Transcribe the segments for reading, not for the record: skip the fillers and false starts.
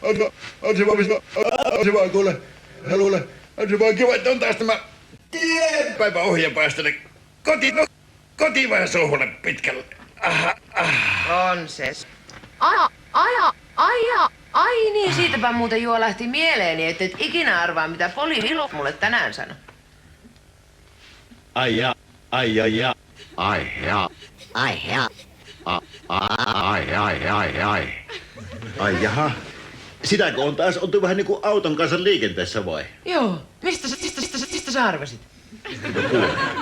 On se vaan kuule. Haluule. On se vaan kiva, että on taas tämä päivä ohjapäästölle. Kotiin vai sohvalle pitkälle? On se. Ai niin, siitäpä muuten juo lähti mieleeni, että et ikinä arvaa, mitä Poli Ilo mulle tänään sanoi. Ai ja. Ai jaha. Sitäkö on taas oltu vähän niinku auton kanssa liikenteessä vai? Joo, mistä sä arvasit?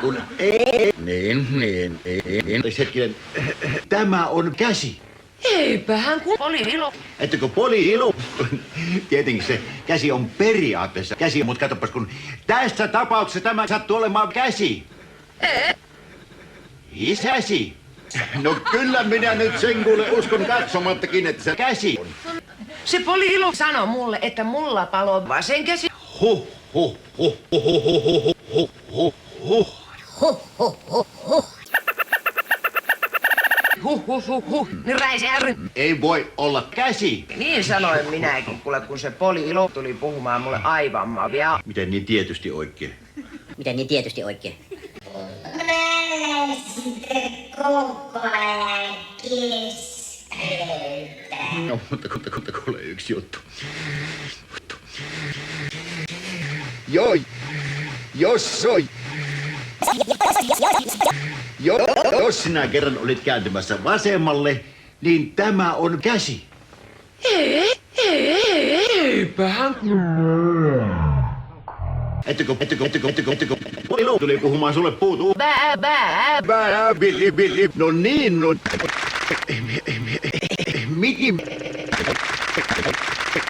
Kun ei. Niin. Hetkinen. Tämä on käsi. Eipähän kun Poli Ilo. Ettäkö Poli Ilo? Tietenkin se käsi on periaatteessa käsi, mutta katsopas kun tässä tapauksessa tämä sattuu olemaan käsi. Isäsi. No kyllä minä nyt sen kuule uskon katsomattakin, että se käsi on. Se Poli Ilo sanoi mulle, että mulla paloi vasen käsi. Huh. Niin räisi ärry. Ei voi olla käsi. Niin sanoin minäkin, kuule, kun se Poli Ilo tuli puhumaan mulle aivan mavia. Miten niin tietysti oikein? Koko ajan keskeltä. No, mutta kuule yksi juttu. Joo, jos sinä kerran olit kääntymässä vasemmalle, niin tämä on käsi. Eipähän Ettekö, Poli tuli puhumaan sulle puutuu. Billi. No niin, no. Miki.